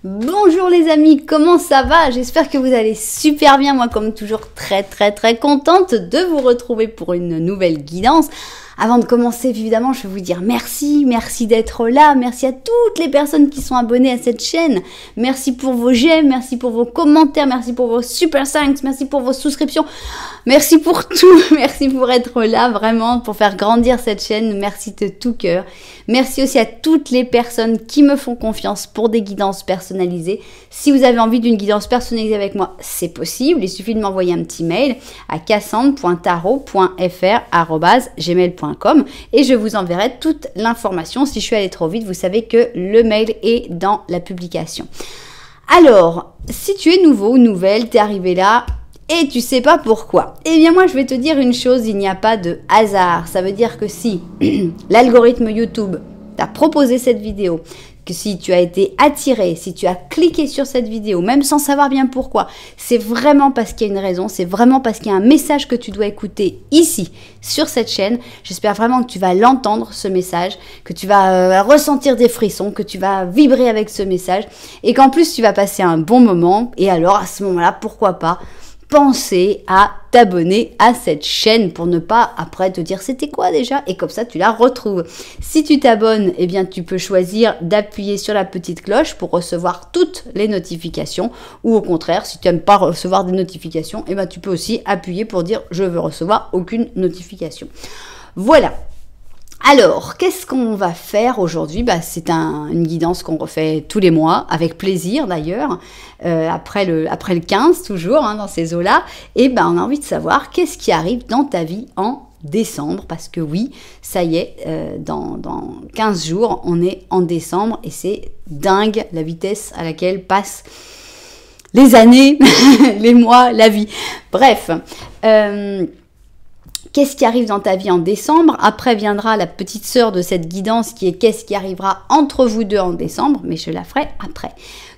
Bonjour les amis, comment ça va? J'espère que vous allez super bien, moi comme toujours très contente de vous retrouver pour une nouvelle guidance. Avant de commencer, évidemment, je vais vous dire merci d'être là, merci à toutes les personnes qui sont abonnées à cette chaîne, merci pour vos j'aime, merci pour vos commentaires, merci pour vos super thanks, merci pour vos souscriptions, merci pour tout, merci pour être là, vraiment, pour faire grandir cette chaîne, merci de tout cœur. Merci aussi à toutes les personnes qui me font confiance pour des guidances personnalisées. Si vous avez envie d'une guidance personnalisée avec moi, c'est possible, il suffit de m'envoyer un petit mail à cassandre.tarot.fr@gmail.com et je vous enverrai toute l'information. Si je suis allée trop vite, vous savez que le mail est dans la publication. Alors, si tu es nouveau ou nouvelle, tu es arrivé là et tu sais pas pourquoi, eh bien moi je vais te dire une chose, il n'y a pas de hasard. Ça veut dire que si l'algorithme YouTube t'a proposé cette vidéo, que si tu as été attiré, si tu as cliqué sur cette vidéo, même sans savoir bien pourquoi, c'est vraiment parce qu'il y a une raison, c'est vraiment parce qu'il y a un message que tu dois écouter ici, sur cette chaîne. J'espère vraiment que tu vas l'entendre, ce message, que tu vas ressentir des frissons, que tu vas vibrer avec ce message, et qu'en plus tu vas passer un bon moment, et alors à ce moment-là, pourquoi pas penser à t'abonner à cette chaîne pour ne pas après te dire c'était quoi déjà, et comme ça tu la retrouves. Si tu t'abonnes, eh bien tu peux choisir d'appuyer sur la petite cloche pour recevoir toutes les notifications, ou au contraire si tu n'aimes pas recevoir des notifications, eh bien tu peux aussi appuyer pour dire je veux recevoir aucune notification. Voilà. Alors, qu'est-ce qu'on va faire aujourd'hui? C'est une guidance qu'on refait tous les mois, avec plaisir d'ailleurs, après le 15 toujours, dans ces eaux-là. Et on a envie de savoir qu'est-ce qui arrive dans ta vie en décembre, parce que oui, ça y est, dans 15 jours, on est en décembre et c'est dingue la vitesse à laquelle passent les années, les mois, la vie. Bref, qu'est-ce qui arrive dans ta vie en décembre? Après viendra la petite sœur de cette guidance qui est qu'est-ce qui arrivera entre vous deux en décembre, mais je la ferai après.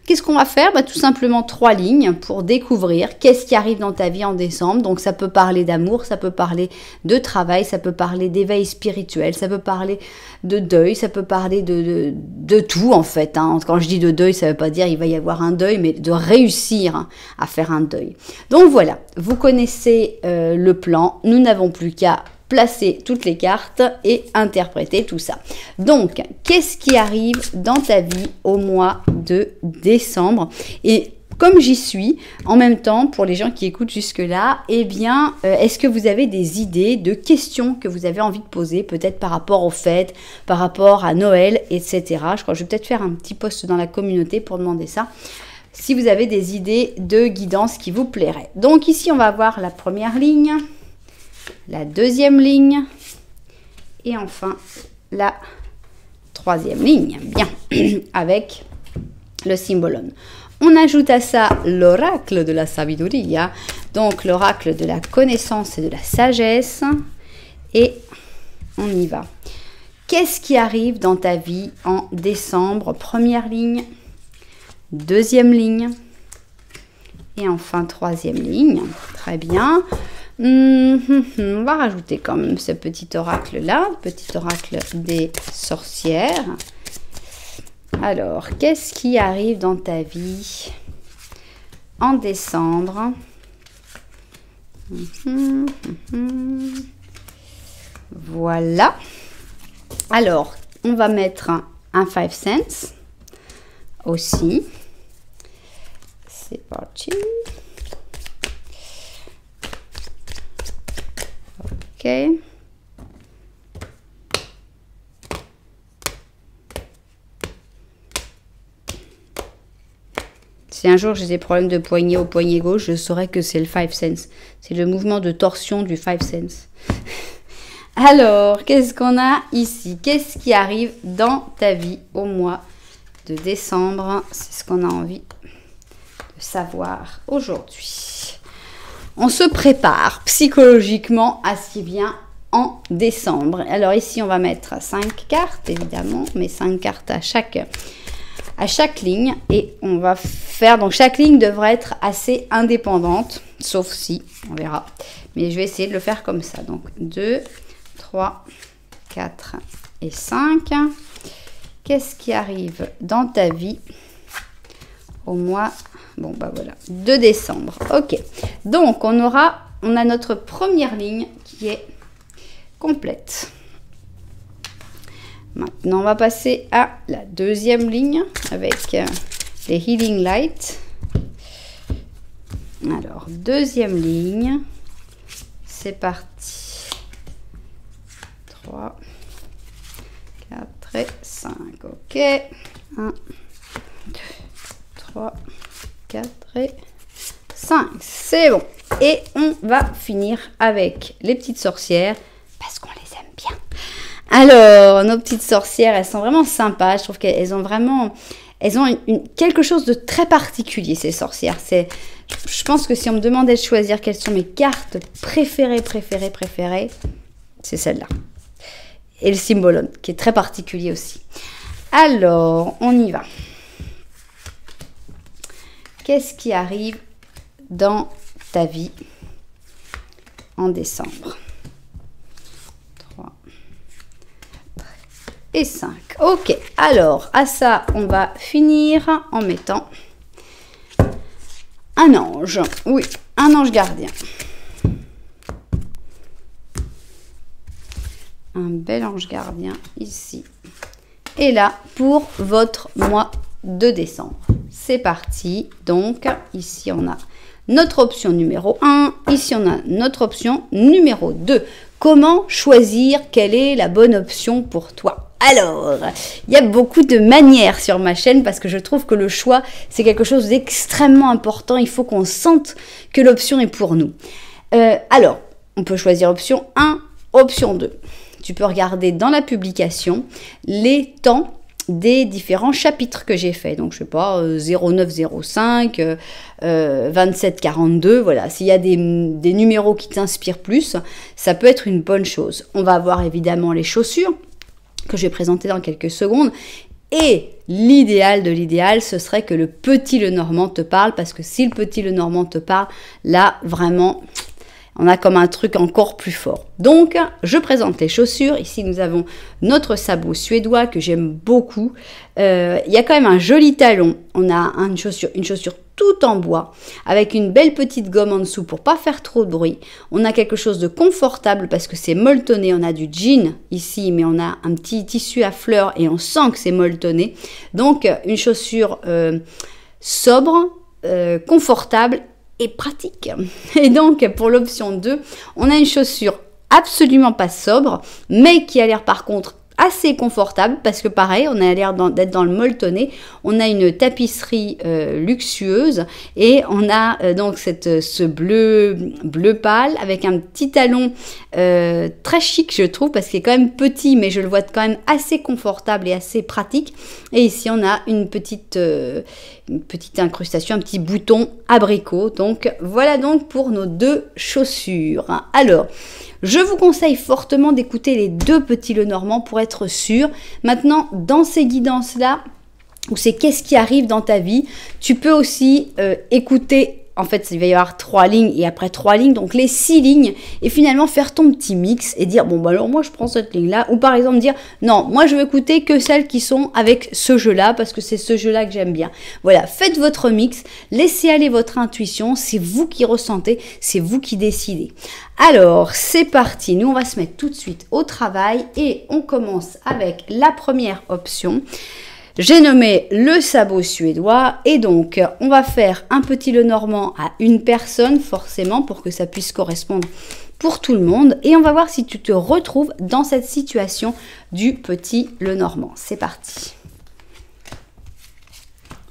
Qu'est-ce qu'on va faire? Tout simplement 3 lignes pour découvrir qu'est-ce qui arrive dans ta vie en décembre. Donc ça peut parler d'amour, ça peut parler de travail, ça peut parler d'éveil spirituel, ça peut parler de deuil, ça peut parler de tout en fait. Quand je dis de deuil, ça ne veut pas dire il va y avoir un deuil, mais de réussir à faire un deuil. Donc voilà, vous connaissez le plan, nous n'avons plus qu'à placer toutes les cartes et interpréter tout ça. Donc, qu'est-ce qui arrive dans ta vie au mois de décembre? Et comme j'y suis, en même temps, pour les gens qui écoutent jusque-là, eh bien, est-ce que vous avez des idées de questions que vous avez envie de poser, peut-être par rapport aux fêtes, par rapport à Noël, etc. Je crois que je vais peut-être faire un petit post dans la communauté pour demander ça, si vous avez des idées de guidance qui vous plairaient. Donc ici, on va voir la première ligne, la deuxième ligne et enfin la troisième ligne, bien, avec le symbolone. On ajoute à ça l'oracle de la sabiduria, donc l'oracle de la connaissance et de la sagesse, et on y va. Qu'est-ce qui arrive dans ta vie en décembre? Première ligne, deuxième ligne et enfin troisième ligne. Très bien. On va rajouter quand même ce petit oracle là, petit oracle des sorcières. Alors, qu'est-ce qui arrive dans ta vie en décembre? Voilà. Alors, on va mettre un 5 cents aussi. C'est parti. Ok. Si un jour j'ai des problèmes de poignet au poignet gauche, je saurais que c'est le 5 cents. C'est le mouvement de torsion du 5 cents. Alors, qu'est-ce qu'on a ici? Qu'est-ce qui arrive dans ta vie au mois de décembre? C'est ce qu'on a envie de savoir aujourd'hui. On se prépare psychologiquement à ce qui vient en décembre. Alors ici, on va mettre 5 cartes, évidemment, mais 5 cartes à chaque ligne. Et on va faire... Donc, chaque ligne devrait être assez indépendante, sauf si, on verra. Mais je vais essayer de le faire comme ça. Donc, 2, 3, 4 et 5. Qu'est-ce qui arrive dans ta vie au mois, bon bah voilà, de décembre. Ok, donc on a notre première ligne qui est complète. Maintenant, on va passer à la deuxième ligne avec les Healing Light. Alors, deuxième ligne, c'est parti. 3, 4 et 5, ok. 1, 2, 3, 4 et 5, c'est bon. Et on va finir avec les petites sorcières, parce qu'on les aime bien. Alors, nos petites sorcières, elles sont vraiment sympas. Je trouve qu'elles ont vraiment... Elles ont quelque chose de très particulier, ces sorcières. Je pense que si on me demandait de choisir quelles sont mes cartes préférées, c'est celle-là. Et le Symbolon, qui est très particulier aussi. Alors, on y va. Qu'est-ce qui arrive dans ta vie en décembre? 3 et 5. Ok, alors, à ça, on va finir en mettant un ange. Oui, un ange gardien. Un bel ange gardien ici. Et là, pour votre mois de décembre. C'est parti. Donc, ici, on a notre option numéro 1. Ici, on a notre option numéro 2. Comment choisir quelle est la bonne option pour toi? Alors, il y a beaucoup de manières sur ma chaîne parce que je trouve que le choix, c'est quelque chose d'extrêmement important. Il faut qu'on sente que l'option est pour nous. Alors, on peut choisir option 1, option 2. Tu peux regarder dans la publication les temps des différents chapitres que j'ai fait. Donc, je sais pas, 0905, 2742, voilà. S'il y a des numéros qui t'inspirent plus, ça peut être une bonne chose. On va avoir évidemment les chaussures, que je vais présenter dans quelques secondes. Et l'idéal de l'idéal, ce serait que le petit Lenormand te parle, parce que si le petit Lenormand te parle, là, vraiment, on a comme un truc encore plus fort. Donc, je présente les chaussures. Ici, nous avons notre sabot suédois que j'aime beaucoup. Il y a quand même un joli talon. On a une chaussure tout en bois, avec une belle petite gomme en dessous pour pas faire trop de bruit. On a quelque chose de confortable parce que c'est molletonné. On a du jean ici, mais on a un petit tissu à fleurs et on sent que c'est molletonné. Donc, une chaussure sobre, confortable et pratique. Et donc, pour l'option 2, on a une chaussure absolument pas sobre, mais qui a l'air par contre assez confortable parce que pareil, on a l'air d'être dans le molletonné. On a une tapisserie luxueuse et on a donc ce bleu pâle avec un petit talon très chic, je trouve, parce qu'il est quand même petit, mais je le vois quand même assez confortable et assez pratique. Et ici, on a une petite incrustation, un petit bouton abricot. Donc voilà donc pour nos deux chaussures. Alors, je vous conseille fortement d'écouter les deux petits Lenormand pour être sûr. Maintenant, dans ces guidances-là, ou c'est qu'est-ce qui arrive dans ta vie, tu peux aussi écouter. En fait, il va y avoir 3 lignes et après 3 lignes, donc les 6 lignes, et finalement faire ton petit mix et dire, bon, bah alors moi je prends cette ligne-là, ou par exemple dire, non, moi je veux écouter que celles qui sont avec ce jeu-là, parce que c'est ce jeu-là que j'aime bien. Voilà, faites votre mix, laissez aller votre intuition, c'est vous qui ressentez, c'est vous qui décidez. Alors, c'est parti, nous on va se mettre tout de suite au travail et on commence avec la première option. J'ai nommé le sabot suédois et donc on va faire un petit Lenormand à une personne forcément pour que ça puisse correspondre pour tout le monde et on va voir si tu te retrouves dans cette situation du petit Lenormand. C'est parti.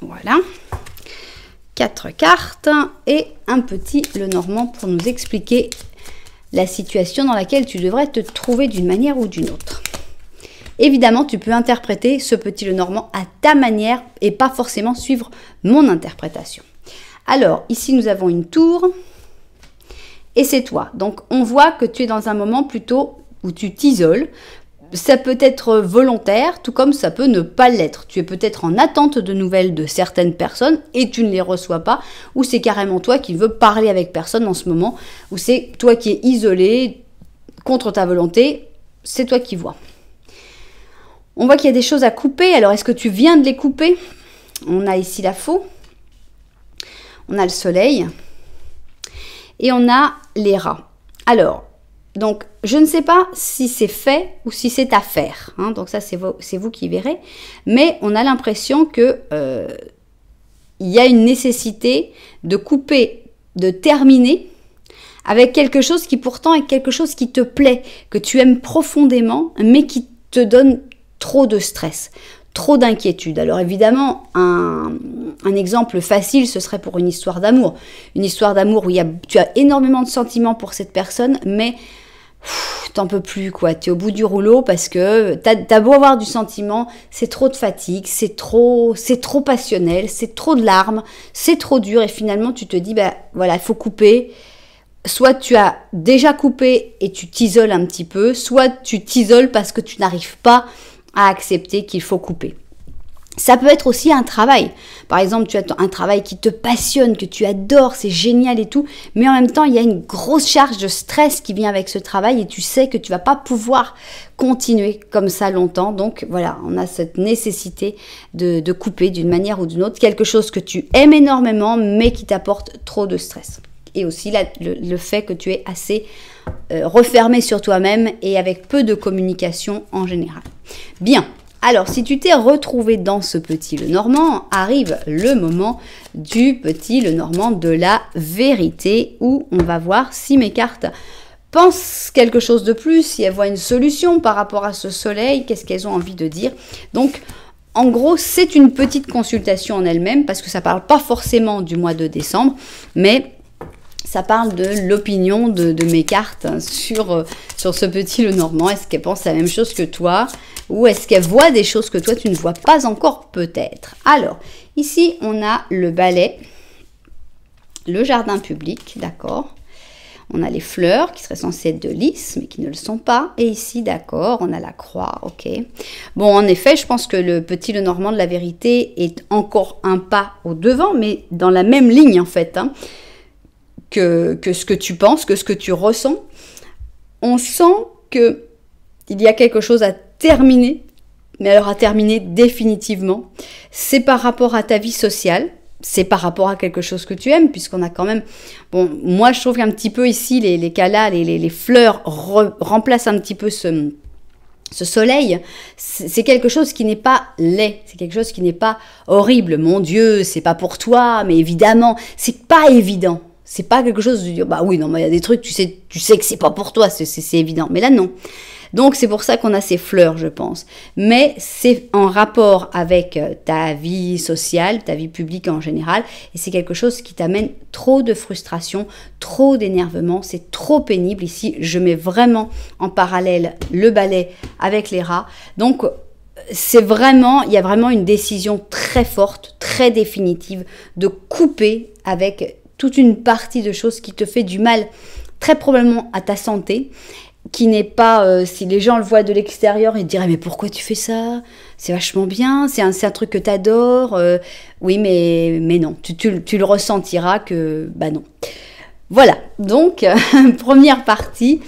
Voilà. 4 cartes et un petit Lenormand pour nous expliquer la situation dans laquelle tu devrais te trouver d'une manière ou d'une autre. Évidemment, tu peux interpréter ce petit Lenormand à ta manière et pas forcément suivre mon interprétation. Alors, ici, nous avons une tour et c'est toi. Donc, on voit que tu es dans un moment plutôt où tu t'isoles. Ça peut être volontaire, tout comme ça peut ne pas l'être. Tu es peut-être en attente de nouvelles de certaines personnes et tu ne les reçois pas, ou c'est carrément toi qui veux parler avec personne en ce moment, ou c'est toi qui es isolé contre ta volonté, c'est toi qui vois. On voit qu'il y a des choses à couper. Alors, est-ce que tu viens de les couper? On a ici la faux. on a le soleil et on a les rats. Alors, donc, je ne sais pas si c'est fait ou si c'est à faire. Hein, donc ça, c'est vous qui verrez. Mais on a l'impression que il y a une nécessité de couper, de terminer avec quelque chose qui pourtant est quelque chose qui te plaît, que tu aimes profondément, mais qui te donne trop de stress, trop d'inquiétude. Alors évidemment, un exemple facile, ce serait pour une histoire d'amour. Une histoire d'amour où tu as énormément de sentiments pour cette personne, mais t'en peux plus, quoi. Tu es au bout du rouleau parce que t'as beau avoir du sentiment, c'est trop de fatigue, c'est trop passionnel, c'est trop de larmes, c'est trop dur et finalement tu te dis, bah voilà, il faut couper. Soit tu as déjà coupé et tu t'isoles un petit peu, soit tu t'isoles parce que tu n'arrives pas à accepter qu'il faut couper. Ça peut être aussi un travail. Par exemple, tu as un travail qui te passionne, que tu adores, c'est génial et tout, mais en même temps, il y a une grosse charge de stress qui vient avec ce travail et tu sais que tu vas pas pouvoir continuer comme ça longtemps. Donc voilà, on a cette nécessité de couper d'une manière ou d'une autre quelque chose que tu aimes énormément, mais qui t'apporte trop de stress. Et aussi le fait que tu es assez refermé sur toi-même et avec peu de communication en général. Bien. Alors, si tu t'es retrouvé dans ce petit Lenormand, arrive le moment du petit Lenormand de la vérité où on va voir si mes cartes pensent quelque chose de plus, si elles voient une solution par rapport à ce soleil, qu'est-ce qu'elles ont envie de dire. Donc, en gros, c'est une petite consultation en elle-même parce que ça ne parle pas forcément du mois de décembre, mais ça parle de l'opinion de mes cartes sur ce petit Lenormand. Est-ce qu'elles pensent la même chose que toi? Ou est-ce qu'elle voit des choses que toi, tu ne vois pas encore peut-être? Alors, ici, on a le balai, le jardin public, d'accord. On a les fleurs qui seraient censées être de lys, mais qui ne le sont pas. Et ici, d'accord, on a la croix, ok. Bon, en effet, je pense que le petit Lenormand de la vérité est encore un pas au devant, mais dans la même ligne, en fait, hein, que ce que tu penses, que ce que tu ressens. On sent que il y a quelque chose à terminer, mais alors à terminer définitivement. C'est par rapport à ta vie sociale, c'est par rapport à quelque chose que tu aimes, puisqu'on a quand même... Bon, moi je trouve qu'un petit peu ici, les calas, les fleurs remplacent un petit peu ce soleil. C'est quelque chose qui n'est pas laid, c'est quelque chose qui n'est pas horrible. Mon Dieu, c'est pas pour toi, mais évidemment, c'est pas évident. C'est pas quelque chose de dire, bah oui, non, mais il y a des trucs, tu sais que c'est pas pour toi, c'est évident. Mais là, non. Donc, c'est pour ça qu'on a ces fleurs, je pense. Mais c'est en rapport avec ta vie sociale, ta vie publique en général. Et c'est quelque chose qui t'amène trop de frustration, trop d'énervement. C'est trop pénible. Ici, je mets vraiment en parallèle le balai avec les rats. Donc, il y a vraiment une décision très forte, très définitive de couper avec toute une partie de choses qui te fait du mal, très probablement à ta santé, qui n'est pas, si les gens le voient de l'extérieur, ils te diraient, mais pourquoi tu fais ça? C'est vachement bien, c'est un truc que tu adores. Oui, mais non, tu le ressentiras que, bah non. Voilà, donc, première partie,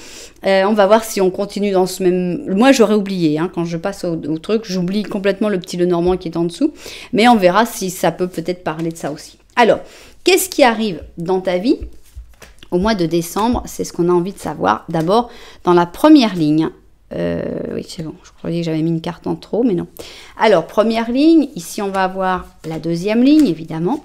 on va voir si on continue dans ce même... Moi, j'aurais oublié, hein, quand je passe au truc, j'oublie complètement le petit Lenormand qui est en dessous, mais on verra si ça peut peut-être parler de ça aussi. Alors, qu'est-ce qui arrive dans ta vie au mois de décembre? C'est ce qu'on a envie de savoir. D'abord, dans la première ligne, oui, c'est bon, je croyais que j'avais mis une carte en trop, mais non. Alors, première ligne, ici, on va avoir la deuxième ligne, évidemment.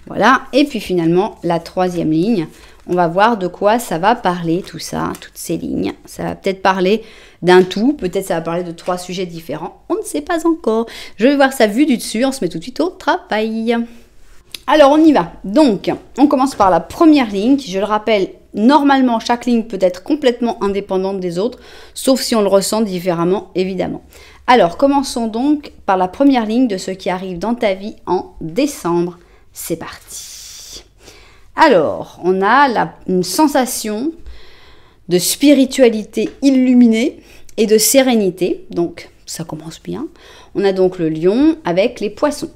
Voilà, et puis finalement, la troisième ligne. On va voir de quoi ça va parler, tout ça, toutes ces lignes. Ça va peut-être parler d'un tout, peut-être ça va parler de 3 sujets différents. On ne sait pas encore. Je vais voir ça vu du dessus, on se met tout de suite au travail. Alors, on y va. Donc, on commence par la première ligne, qui, je le rappelle, normalement, chaque ligne peut être complètement indépendante des autres, sauf si on le ressent différemment, évidemment. Alors, commençons donc par la première ligne de ce qui arrive dans ta vie en décembre. C'est parti. Alors, on a une sensation de spiritualité illuminée et de sérénité. Donc, ça commence bien. On a donc le lion avec les poissons.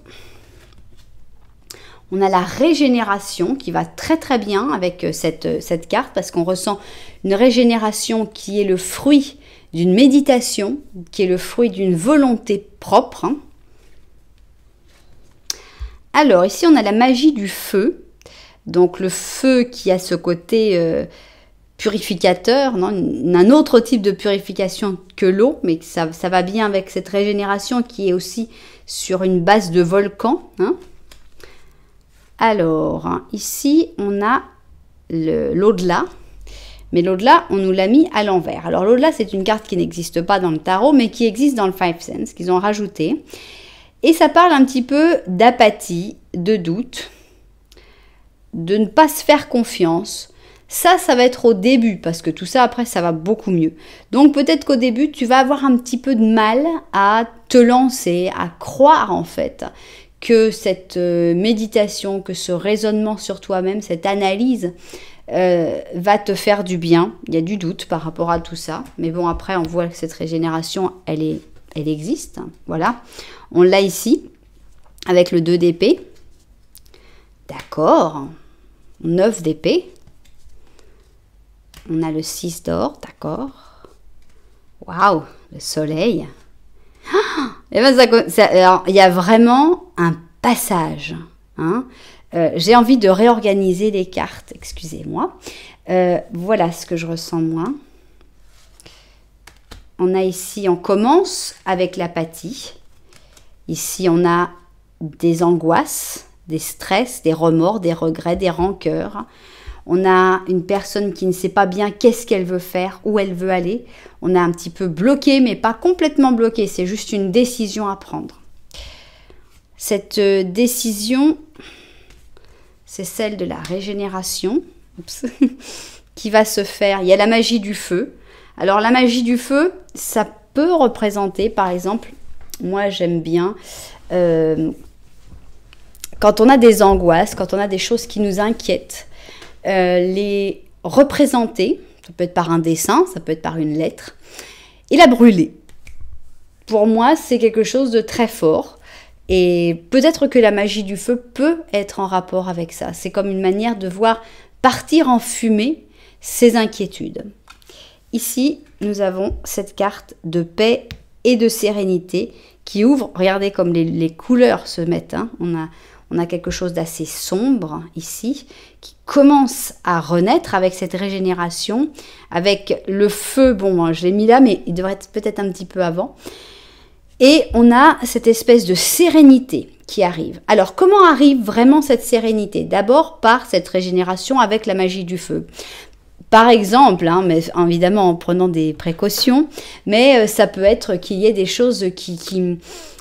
On a la régénération qui va très très bien avec cette carte parce qu'on ressent une régénération qui est le fruit d'une méditation, qui est le fruit d'une volonté propre. Alors, ici, on a la magie du feu. Donc, le feu qui a ce côté purificateur, non, un autre type de purification que l'eau, mais ça va bien avec cette régénération qui est aussi sur une base de volcan. Hein. Alors, ici, on a l'au-delà. Mais l'au-delà, on nous l'a mis à l'envers. Alors, l'au-delà, c'est une carte qui n'existe pas dans le tarot, mais qui existe dans le Five Sense, qu'ils ont rajouté. Et ça parle un petit peu d'apathie, de doute, de ne pas se faire confiance. Ça va être au début, parce que tout ça, après, ça va beaucoup mieux. Donc, peut-être qu'au début, tu vas avoir un petit peu de mal à te lancer, à croire, en fait, que cette méditation, que ce raisonnement sur toi-même, cette analyse va te faire du bien. Il y a du doute par rapport à tout ça. Mais bon, après, on voit que cette régénération, elle existe. Voilà. On l'a ici, avec le 2 d'épée. D'accord. 9 d'épée. On a le 6 d'or, d'accord. Waouh, le soleil. Et ben alors, il y a vraiment un passage. Hein. J'ai envie de réorganiser les cartes, excusez-moi. Voilà ce que je ressens moi. On a ici, on commence avec l'apathie. Ici, on a des angoisses, des stress, des remords, des regrets, des rancœurs. On a une personne qui ne sait pas bien qu'est-ce qu'elle veut faire, où elle veut aller. On a un petit peu bloqué, mais pas complètement bloqué. C'est juste une décision à prendre. Cette décision, c'est celle de la régénération qui va se faire. Il y a la magie du feu. Alors la magie du feu, ça peut représenter, par exemple, moi j'aime bien, quand on a des angoisses, quand on a des choses qui nous inquiètent, les représenter, ça peut être par un dessin, ça peut être par une lettre, et la brûler. Pour moi, c'est quelque chose de très fort. Et peut-être que la magie du feu peut être en rapport avec ça. C'est comme une manière de voir partir en fumée ses inquiétudes. Ici, nous avons cette carte de paix et de sérénité qui ouvre. Regardez comme les couleurs se mettent. Hein. On a quelque chose d'assez sombre ici qui commence à renaître avec cette régénération, avec le feu. Bon, je l'ai mis là, mais il devrait être peut-être un petit peu avant. Et on a cette espèce de sérénité qui arrive. Alors, comment arrive vraiment cette sérénité? D'abord par cette régénération avec la magie du feu. Par exemple, hein, mais évidemment en prenant des précautions, mais ça peut être qu'il y ait des choses qui...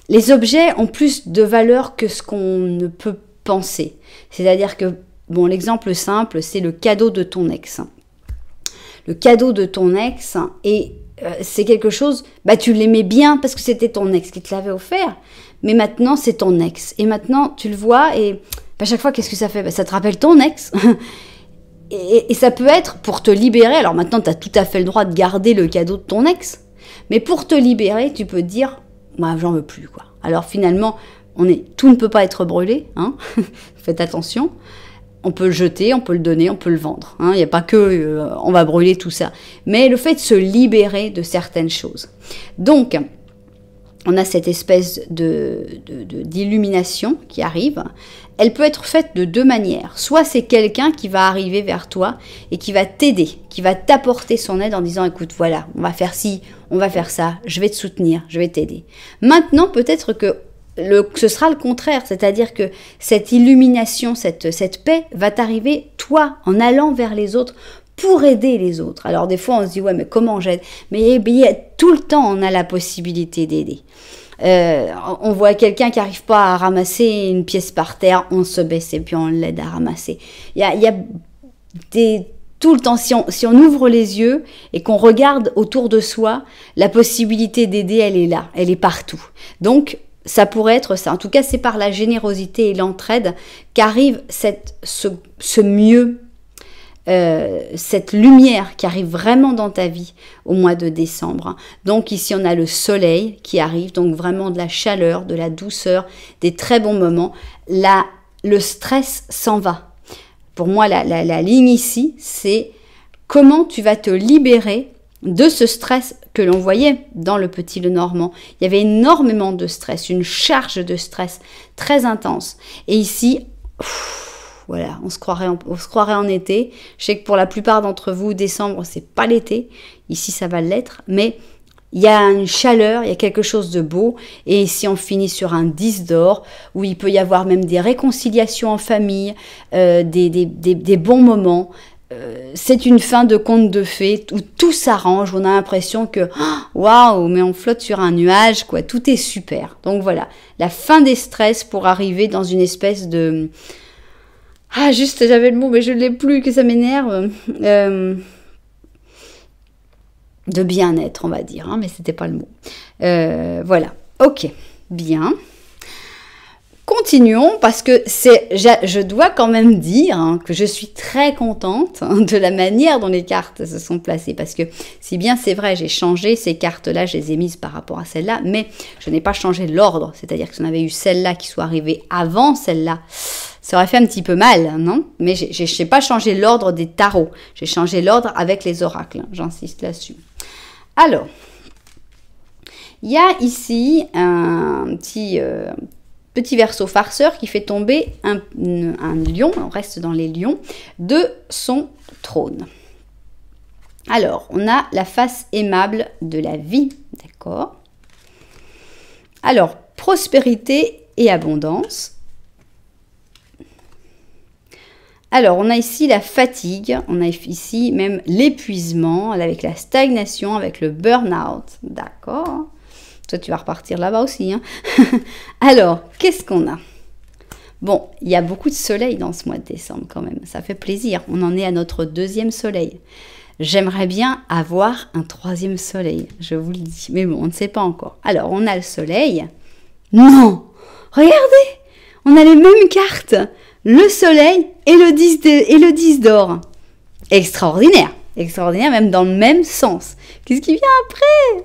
Les objets ont plus de valeur que ce qu'on ne peut penser. C'est-à-dire que, bon, l'exemple simple, c'est le cadeau de ton ex. Le cadeau de ton ex est... c'est quelque chose, tu l'aimais bien parce que c'était ton ex qui te l'avait offert, mais maintenant c'est ton ex. Et maintenant tu le vois et à chaque fois qu'est-ce que ça fait? Ça te rappelle ton ex. et ça peut être pour te libérer. Alors maintenant tu as tout à fait le droit de garder le cadeau de ton ex, mais pour te libérer tu peux te dire, moi j'en veux plus quoi. Alors finalement tout ne peut pas être brûlé, hein. Faites attention. On peut le jeter, on peut le donner, on peut le vendre. Il n'y a pas que on va brûler tout ça. Mais le fait de se libérer de certaines choses. Donc, on a cette espèce d'illumination qui arrive. Elle peut être faite de deux manières. Soit c'est quelqu'un qui va arriver vers toi et qui va t'aider, qui va t'apporter son aide en disant, écoute, voilà, on va faire ci, on va faire ça, je vais te soutenir, je vais t'aider. Maintenant, peut-être que ce sera le contraire, c'est-à-dire que cette illumination, cette paix va t'arriver, toi, en allant vers les autres pour aider les autres. Alors des fois, on se dit, ouais, mais comment j'aide? Mais tout le temps, on a la possibilité d'aider. On voit quelqu'un qui n'arrive pas à ramasser une pièce par terre, on se baisse et puis on l'aide à ramasser. Il y a tout le temps, si on ouvre les yeux et qu'on regarde autour de soi, la possibilité d'aider, elle est là, elle est partout. Donc, ça pourrait être ça. En tout cas, c'est par la générosité et l'entraide qu'arrive ce mieux, cette lumière qui arrive vraiment dans ta vie au mois de décembre. Donc ici, on a le soleil qui arrive, donc vraiment de la chaleur, de la douceur, des très bons moments. Là, le stress s'en va. Pour moi, la ligne ici, c'est comment tu vas te libérer de ce stress que l'on voyait dans le Petit Lenormand. Il y avait énormément de stress, une charge de stress très intense. Et ici, voilà, on se croirait en été. Je sais que pour la plupart d'entre vous, décembre, c'est pas l'été. Ici, ça va l'être, mais il y a une chaleur, il y a quelque chose de beau. Et ici, on finit sur un 10 d'or, où il peut y avoir même des réconciliations en famille, des bons moments. C'est une fin de conte de fées où tout s'arrange, on a l'impression que waouh, mais on flotte sur un nuage, quoi, tout est super. Donc voilà, la fin des stress pour arriver dans une espèce de juste j'avais le mot mais je ne l'ai plus, que ça m'énerve, de bien-être, on va dire, mais c'était pas le mot. Voilà, ok, bien. Continuons parce que je dois quand même dire que je suis très contente de la manière dont les cartes se sont placées, parce que si bien c'est vrai, j'ai changé ces cartes-là, je les ai mises par rapport à celles-là, mais je n'ai pas changé l'ordre, c'est-à-dire que si on avait eu celle-là qui soit arrivée avant celle-là, ça aurait fait un petit peu mal, non? Mais je n'ai pas changé l'ordre des tarots, j'ai changé l'ordre avec les oracles, j'insiste là-dessus. Alors, il y a ici un petit verso farceur qui fait tomber un lion, on reste dans les lions, de son trône. Alors, on a la face aimable de la vie, d'accord? Alors, prospérité et abondance. Alors, on a ici la fatigue, on a ici même l'épuisement, avec la stagnation, avec le burn-out, d'accord? Toi, tu vas repartir là-bas aussi. Alors, qu'est-ce qu'on a? Bon, il y a beaucoup de soleil dans ce mois de décembre quand même. Ça fait plaisir. On en est à notre 2e soleil. J'aimerais bien avoir un 3e soleil, je vous le dis. Mais bon, on ne sait pas encore. Alors, on a le soleil. Non! Regardez! On a les mêmes cartes. Le soleil et le 10 d'or. Extraordinaire. Extraordinaire, même dans le même sens. Qu'est-ce qui vient après?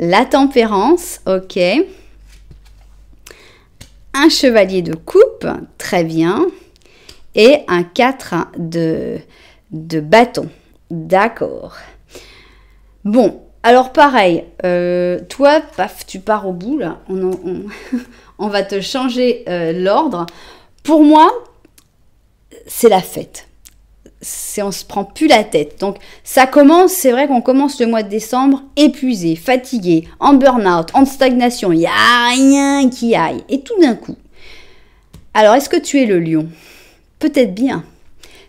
La tempérance, ok. Un chevalier de coupe, très bien. Et un 4 de bâton, d'accord. Bon, alors pareil, toi, paf, tu pars au bout, là. On va te changer l'ordre. Pour moi, c'est la fête. On se prend plus la tête. Donc, ça commence, c'est vrai qu'on commence le mois de décembre épuisé, fatigué, en burn-out, en stagnation. Il n'y a rien qui aille. Et tout d'un coup. Alors, est-ce que tu es le lion? Peut-être bien.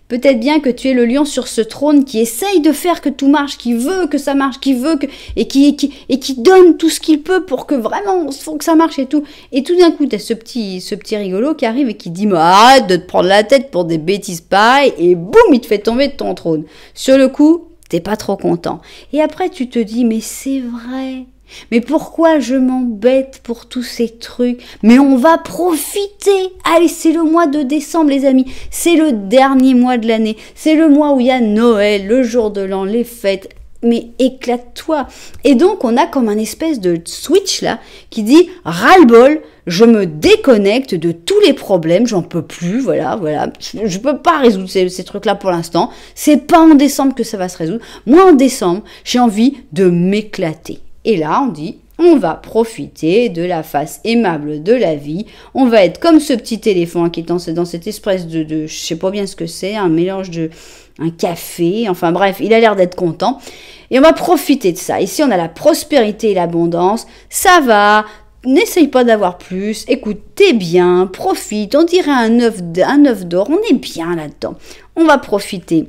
Peut-être bien que tu es le lion sur ce trône qui essaye de faire que tout marche, qui veut que ça marche, qui veut que et qui donne tout ce qu'il peut pour que vraiment faut que ça marche et tout. Et tout d'un coup, tu as ce petit rigolo qui arrive et qui dit arrête de te prendre la tête pour des bêtises pareilles et boum, il te fait tomber de ton trône. Sur le coup, t'es pas trop content. Et après, tu te dis mais c'est vrai. Mais pourquoi je m'embête pour tous ces trucs? Mais on va profiter. Allez, c'est le mois de décembre, les amis. C'est le dernier mois de l'année. C'est le mois où il y a Noël, le jour de l'an, les fêtes. Mais éclate-toi. Et donc, on a comme un espèce de switch là qui dit ras-le-bol, je me déconnecte de tous les problèmes, j'en peux plus, voilà. Je peux pas résoudre ces trucs-là pour l'instant. C'est pas en décembre que ça va se résoudre. Moi, en décembre, j'ai envie de m'éclater. Et là, on dit, on va profiter de la face aimable de la vie. On va être comme ce petit éléphant qui est dans cette espèce de je sais pas bien ce que c'est, un mélange de un café. Enfin bref, il a l'air d'être content. Et on va profiter de ça. Ici, on a la prospérité et l'abondance. Ça va. N'essaye pas d'avoir plus. Écoute, t'es bien. Profite. On dirait un œuf d'or. On est bien là-dedans. On va profiter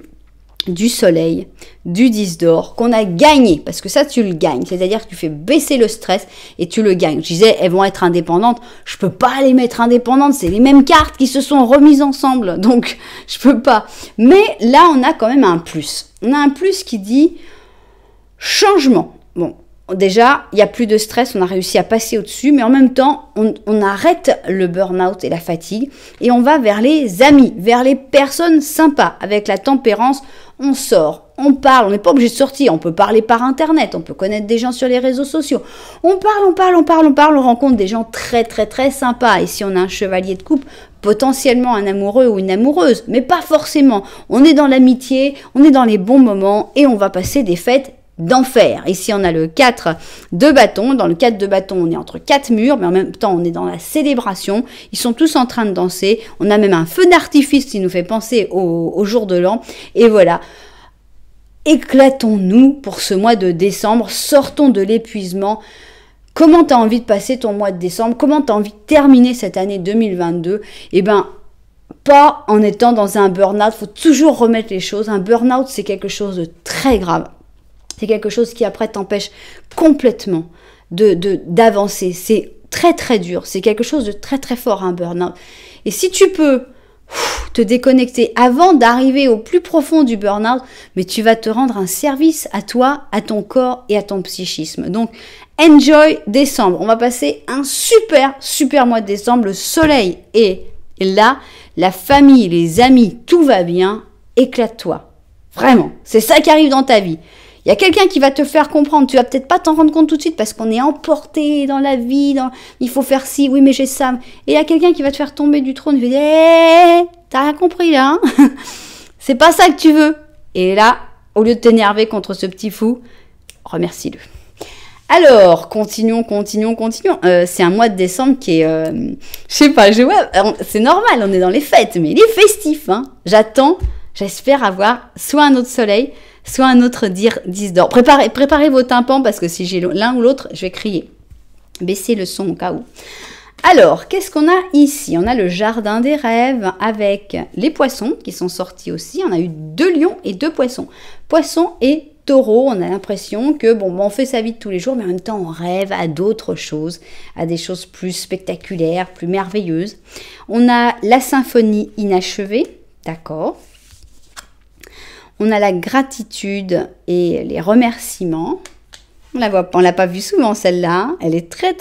du soleil, du 10 d'or, qu'on a gagné, parce que ça tu le gagnes, c'est-à-dire que tu fais baisser le stress et tu le gagnes. Je disais, elles vont être indépendantes, je peux pas les mettre indépendantes, c'est les mêmes cartes qui se sont remises ensemble, donc je peux pas. Mais là on a quand même un plus. On a un plus qui dit changement. Bon, déjà, il n'y a plus de stress, on a réussi à passer au-dessus, mais en même temps, on arrête le burn-out et la fatigue, et on va vers les amis, vers les personnes sympas. Avec la tempérance, on sort, on parle, on n'est pas obligé de sortir, on peut parler par Internet, on peut connaître des gens sur les réseaux sociaux. On on rencontre des gens très très très sympas. Et si on a un chevalier de coupe, potentiellement un amoureux ou une amoureuse, mais pas forcément. On est dans l'amitié, on est dans les bons moments, et on va passer des fêtes d'enfer. Ici, on a le 4 de bâton. Dans le 4 de bâton, on est entre 4 murs, mais en même temps, on est dans la célébration. Ils sont tous en train de danser. On a même un feu d'artifice qui nous fait penser au jour de l'an. Et voilà. Éclatons-nous pour ce mois de décembre. Sortons de l'épuisement. Comment tu as envie de passer ton mois de décembre? Comment tu as envie de terminer cette année 2022? Eh bien, pas en étant dans un burn-out. Il faut toujours remettre les choses. Un burn-out, c'est quelque chose de très grave. C'est quelque chose qui après t'empêche complètement d'avancer. C'est très très dur. C'est quelque chose de très très fort, un burn-out. Et si tu peux te déconnecter avant d'arriver au plus profond du burn-out, mais tu vas te rendre un service à toi, à ton corps et à ton psychisme. Donc, enjoy décembre. On va passer un super mois de décembre. Le soleil est là. La famille, les amis, tout va bien. Éclate-toi. Vraiment. C'est ça qui arrive dans ta vie. Il y a quelqu'un qui va te faire comprendre, tu vas peut-être pas t'en rendre compte tout de suite parce qu'on est emporté dans la vie, il faut faire ci, oui mais j'ai ça. Et il y a quelqu'un qui va te faire tomber du trône, il va dire hey, t'as rien compris là, hein. C'est pas ça que tu veux. Et là, au lieu de t'énerver contre ce petit fou, remercie-le. Alors, continuons. C'est un mois de décembre qui est, je sais pas, c'est normal, on est dans les fêtes, mais il est festif, hein. J'espère avoir soit un autre soleil, soit un autre 10 d'or. Préparez vos tympans parce que si j'ai l'un ou l'autre, je vais crier. Baissez le son au cas où. Alors, qu'est-ce qu'on a ici? On a le jardin des rêves avec les poissons qui sont sortis aussi. On a eu 2 lions et 2 poissons. Poissons et taureaux, on a l'impression que, on fait sa vie de tous les jours, mais en même temps, on rêve à d'autres choses, à des choses plus spectaculaires, plus merveilleuses. On a la symphonie inachevée, d'accord. On a la gratitude et les remerciements. On l'a pas vue souvent celle-là. Elle est très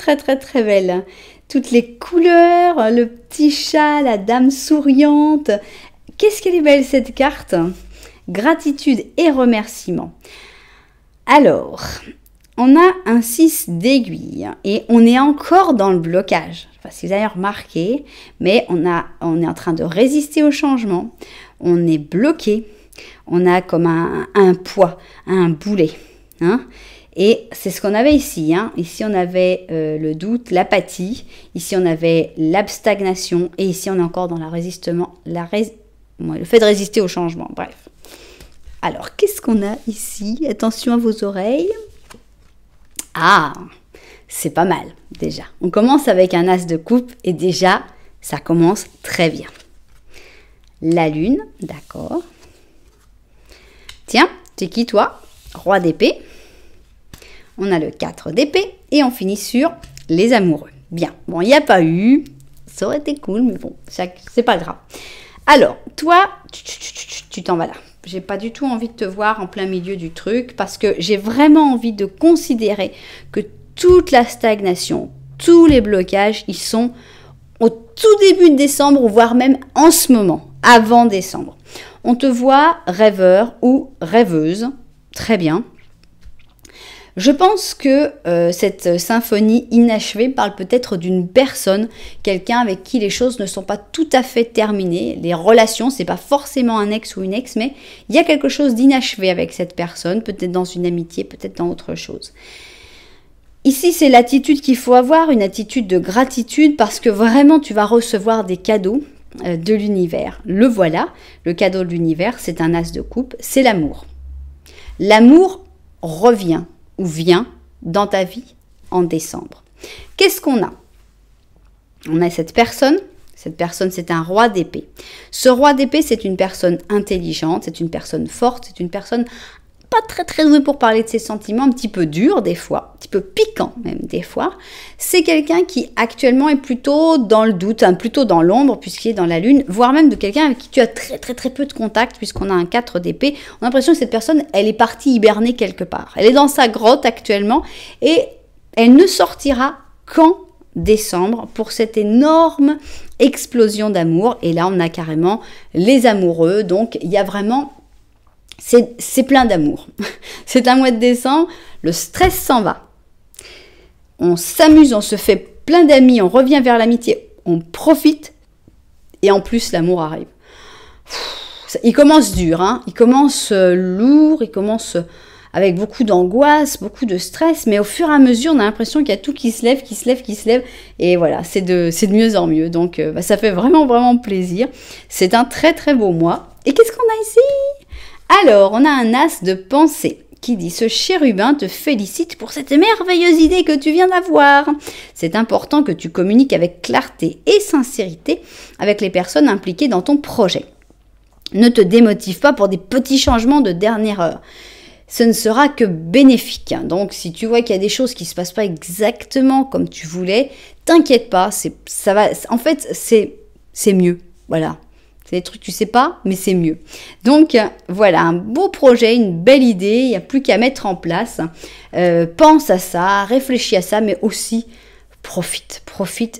belle. Toutes les couleurs, le petit chat, la dame souriante. Qu'est-ce qu'elle est belle cette carte? Gratitude et remerciements. Alors, on a un 6 d'aiguille et on est encore dans le blocage. Je ne sais pas si vous avez remarqué, mais on est en train de résister au changement. On est bloqué. On a comme un poids, un boulet. Hein? Et c'est ce qu'on avait ici. Hein? Ici, on avait le doute, l'apathie. Ici, on avait l'abstagnation. Et ici, on est encore dans le fait de résister au changement. Bref. Alors, qu'est-ce qu'on a ici? Attention à vos oreilles. Ah, c'est pas mal, déjà. On commence avec un as de coupe. Et déjà, ça commence très bien. La lune, d'accord. Tiens, t'es qui toi? Roi d'épée. On a le 4 d'épée et on finit sur les amoureux. Bien, bon, il n'y a pas eu. Ça aurait été cool, mais bon, c'est pas grave. Alors, toi, tu t'en vas là. J'ai pas du tout envie de te voir en plein milieu du truc parce que j'ai vraiment envie de considérer que toute la stagnation, tous les blocages, ils sont au tout début de décembre, voire même en ce moment, avant décembre. On te voit rêveur ou rêveuse, très bien. Je pense que cette symphonie inachevée parle peut-être d'une personne, quelqu'un avec qui les choses ne sont pas tout à fait terminées. Les relations, c'est pas forcément un ex ou une ex, mais il y a quelque chose d'inachevé avec cette personne, peut-être dans une amitié, peut-être dans autre chose. Ici, c'est l'attitude qu'il faut avoir, une attitude de gratitude, parce que vraiment, tu vas recevoir des cadeaux de l'univers. Le voilà, le cadeau de l'univers, c'est un as de coupe, c'est l'amour. L'amour revient ou vient dans ta vie en décembre. Qu'est-ce qu'on a? On a cette personne, c'est un roi d'épée. Ce roi d'épée, c'est une personne intelligente, c'est une personne forte, c'est une personne pas très douée pour parler de ses sentiments, un petit peu dur des fois, un petit peu piquant même des fois. C'est quelqu'un qui actuellement est plutôt dans le doute, plutôt dans l'ombre puisqu'il est dans la lune, voire même de quelqu'un avec qui tu as très peu de contact puisqu'on a un 4 d'épée. On a l'impression que cette personne, elle est partie hiberner quelque part. Elle est dans sa grotte actuellement et elle ne sortira qu'en décembre pour cette énorme explosion d'amour. Et là, on a carrément les amoureux. Donc, il y a vraiment... C'est plein d'amour. C'est un mois de décembre, le stress s'en va. On s'amuse, on se fait plein d'amis, on revient vers l'amitié, on profite et en plus l'amour arrive. Il commence dur, hein, il commence lourd, il commence avec beaucoup d'angoisse, beaucoup de stress, mais au fur et à mesure, on a l'impression qu'il y a tout qui se lève, qui se lève, qui se lève, et voilà, c'est de mieux en mieux. Donc, ça fait vraiment, vraiment plaisir. C'est un très, très beau mois. Et qu'est-ce qu'on a ici? Alors, on a un as de pensée qui dit « Ce chérubin te félicite pour cette merveilleuse idée que tu viens d'avoir. C'est important que tu communiques avec clarté et sincérité avec les personnes impliquées dans ton projet. Ne te démotive pas pour des petits changements de dernière heure. Ce ne sera que bénéfique. Donc, si tu vois qu'il y a des choses qui ne se passent pas exactement comme tu voulais, t'inquiète pas, ça va. En fait, c'est mieux. Voilà. C'est des trucs que tu sais pas, mais c'est mieux. Donc, voilà, un beau projet, une belle idée. Il n'y a plus qu'à mettre en place. Pense à ça, réfléchis à ça, mais aussi profite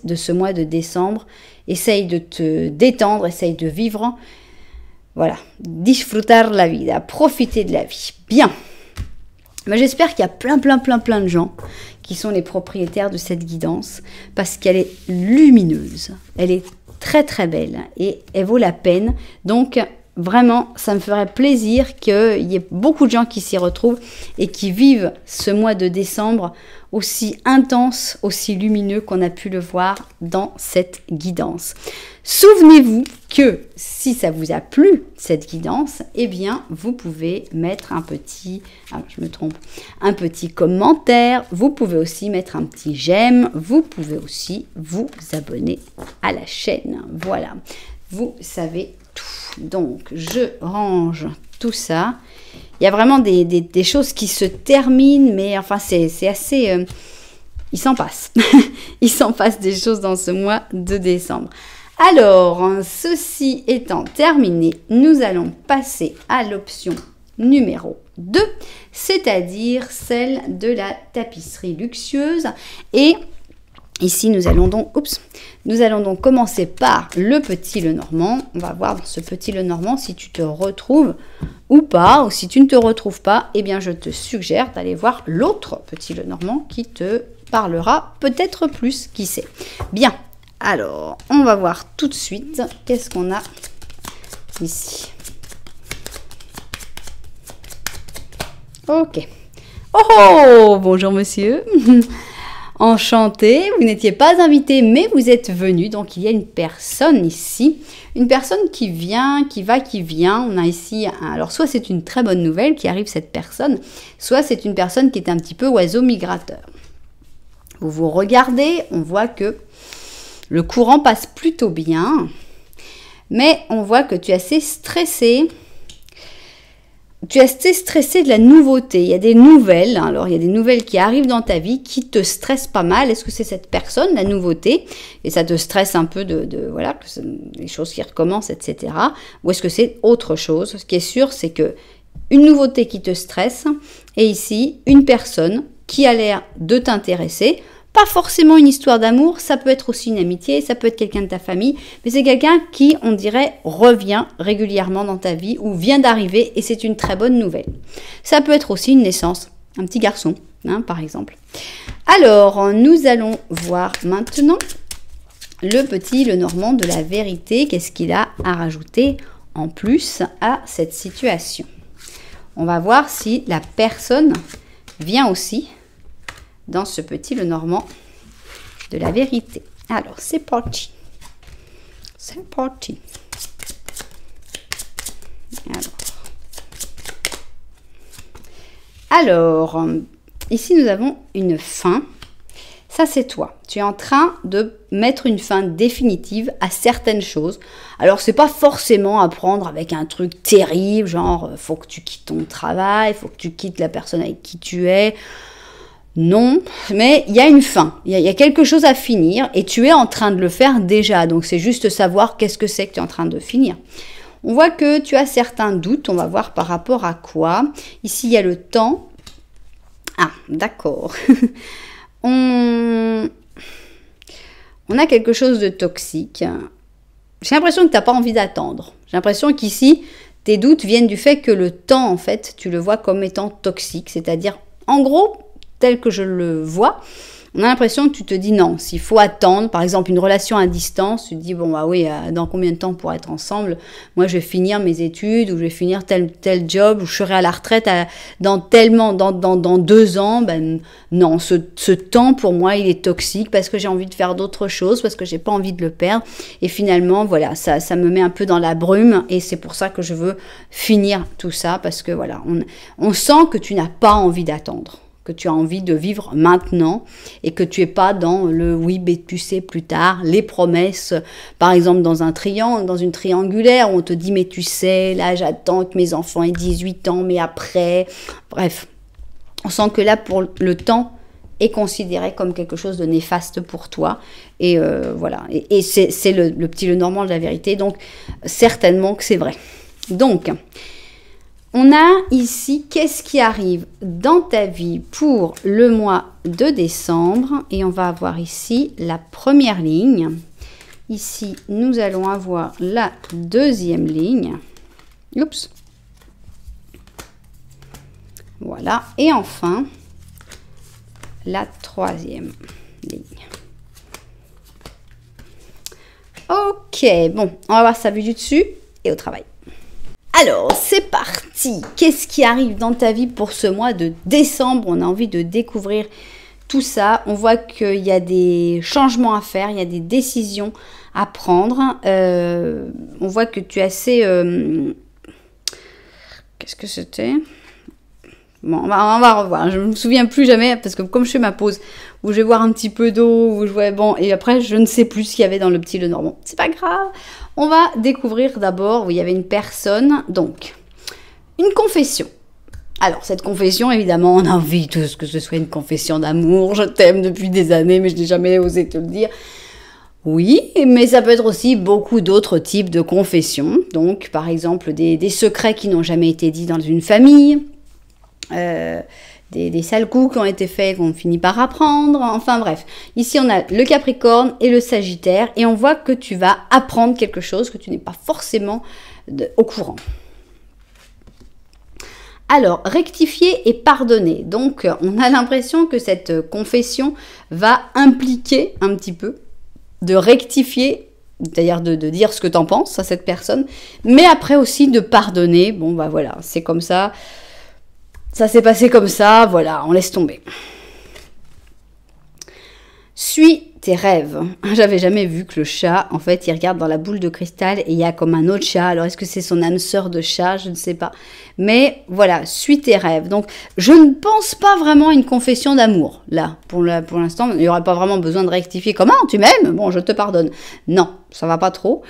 de ce mois de décembre. Essaye de te détendre, essaye de vivre. Voilà, disfrutar la vida, profiter de la vie. Bien. Mais j'espère qu'il y a plein de gens qui sont les propriétaires de cette guidance parce qu'elle est lumineuse. Elle est très très belle et elle vaut la peine. Donc vraiment, ça me ferait plaisir qu'il y ait beaucoup de gens qui s'y retrouvent et qui vivent ce mois de décembre aussi intense, aussi lumineux qu'on a pu le voir dans cette guidance. Souvenez-vous que si ça vous a plu, cette guidance, eh bien, vous pouvez mettre un petit commentaire, vous pouvez aussi mettre un petit j'aime, vous pouvez aussi vous abonner à la chaîne. Voilà, vous savez tout. Donc, je range tout ça. Il y a vraiment des choses qui se terminent, mais enfin, c'est assez... il s'en passe. Il s'en passe des choses dans ce mois de décembre. Alors, ceci étant terminé, nous allons passer à l'option numéro 2, c'est-à-dire celle de la tapisserie luxueuse. Et ici, nous allons donc commencer par le petit Lenormand. On va voir dans ce petit Lenormand si tu te retrouves ou pas, ou si tu ne te retrouves pas, eh bien je te suggère d'aller voir l'autre petit Lenormand qui te parlera peut-être plus, qui sait. Bien, alors on va voir tout de suite qu'est-ce qu'on a ici. Ok. Oh, bonjour monsieur. Enchanté, vous n'étiez pas invité, mais vous êtes venu. Donc, il y a une personne ici, une personne qui vient, qui va, qui vient. On a ici, alors soit c'est une très bonne nouvelle qui arrive cette personne, soit c'est une personne qui est un petit peu oiseau migrateur. Vous vous regardez, on voit que le courant passe plutôt bien, mais on voit que tu es assez stressé. Tu es assez stressé de la nouveauté. Il y a des nouvelles. Alors, il y a des nouvelles qui arrivent dans ta vie qui te stressent pas mal. Est-ce que c'est cette personne, la nouveauté, et ça te stresse un peu voilà, les choses qui recommencent, etc. Ou est-ce que c'est autre chose? Ce qui est sûr, c'est que une nouveauté qui te stresse, et ici, une personne qui a l'air de t'intéresser. Pas forcément une histoire d'amour, ça peut être aussi une amitié, ça peut être quelqu'un de ta famille, mais c'est quelqu'un qui, on dirait, revient régulièrement dans ta vie ou vient d'arriver et c'est une très bonne nouvelle. Ça peut être aussi une naissance, un petit garçon, par exemple. Alors, nous allons voir maintenant le petit Lenormand de la vérité. Qu'est-ce qu'il a à rajouter en plus à cette situation? On va voir si la personne vient aussi dans ce petit Lenormand de la vérité. Alors, c'est parti. C'est parti. Alors, ici, nous avons une fin. Ça, c'est toi. Tu es en train de mettre une fin définitive à certaines choses. Alors, c'est pas forcément à prendre avec un truc terrible, genre, faut que tu quittes ton travail, faut que tu quittes la personne avec qui tu es. Non, mais il y a une fin, il y a quelque chose à finir et tu es en train de le faire déjà. Donc, c'est juste savoir qu'est-ce que c'est que tu es en train de finir. On voit que tu as certains doutes, on va voir par rapport à quoi. Ici, il y a le temps. Ah, d'accord. On a quelque chose de toxique. J'ai l'impression que tu n'as pas envie d'attendre. J'ai l'impression qu'ici, tes doutes viennent du fait que le temps, en fait, tu le vois comme étant toxique. C'est-à-dire, en gros, tel que je le vois, On a l'impression que tu te dis non, s'il faut attendre, par exemple une relation à distance, tu te dis bon bah oui, dans combien de temps pour être ensemble? Moi je vais finir mes études ou je vais finir tel job ou je serai à la retraite dans 2 ans. Ben non, ce temps pour moi il est toxique parce que j'ai envie de faire d'autres choses, parce que j'ai pas envie de le perdre. Et finalement voilà, ça me met un peu dans la brume et c'est pour ça que je veux finir tout ça parce que voilà, on sent que tu n'as pas envie d'attendre, que tu as envie de vivre maintenant et que tu es pas dans le oui, mais tu sais plus tard, les promesses, par exemple dans un triangle, dans une triangulaire où on te dit mais tu sais, là j'attends que mes enfants aient 18 ans, mais après, bref, on sent que là pour le temps est considéré comme quelque chose de néfaste pour toi et voilà, et c'est le petit le normand de la vérité, donc certainement que c'est vrai. Donc on a ici qu'est-ce qui arrive dans ta vie pour le mois de décembre. Et on va avoir ici la première ligne. Ici, nous allons avoir la deuxième ligne. Oups. Voilà. Et enfin, la troisième ligne. Ok, bon, on va voir ça vue du dessus et au travail. Alors, c'est parti. Qu'est-ce qui arrive dans ta vie pour ce mois de décembre? On a envie de découvrir tout ça. On voit qu'il y a des changements à faire, il y a des décisions à prendre. On voit que tu es assez... Qu'est-ce que c'était? Bon, on va revoir. Je ne me souviens plus jamais parce que comme je fais ma pause où je vais boire un petit peu d'eau, où je vois bon, et après je ne sais plus ce qu'il y avait dans le petit Lenormand. C'est pas grave. On va découvrir d'abord où il y avait une personne, donc une confession. Alors cette confession, évidemment, on a envie que ce soit une confession d'amour. Je t'aime depuis des années, mais je n'ai jamais osé te le dire. Oui, mais ça peut être aussi beaucoup d'autres types de confessions. Donc, par exemple, des secrets qui n'ont jamais été dits dans une famille. Des sales coups qui ont été faits, qu'on finit par apprendre, enfin bref. Ici, on a le Capricorne et le Sagittaire, et on voit que tu vas apprendre quelque chose que tu n'es pas forcément au courant. Alors, rectifier et pardonner. Donc, on a l'impression que cette confession va impliquer un petit peu de rectifier, c'est-à-dire de dire ce que tu en penses à cette personne, mais après aussi de pardonner. Bon, bah voilà, c'est comme ça. Ça s'est passé comme ça, voilà, on laisse tomber. Suis tes rêves. J'avais jamais vu que le chat, en fait, il regarde dans la boule de cristal et il y a comme un autre chat. Alors, est-ce que c'est son âme sœur de chat? Je ne sais pas. Mais voilà, suis tes rêves. Donc, je ne pense pas vraiment à une confession d'amour. Là, pour l'instant, il n'y aurait pas vraiment besoin de rectifier. Comment? Tu m'aimes? Bon, je te pardonne. Non, ça va pas trop.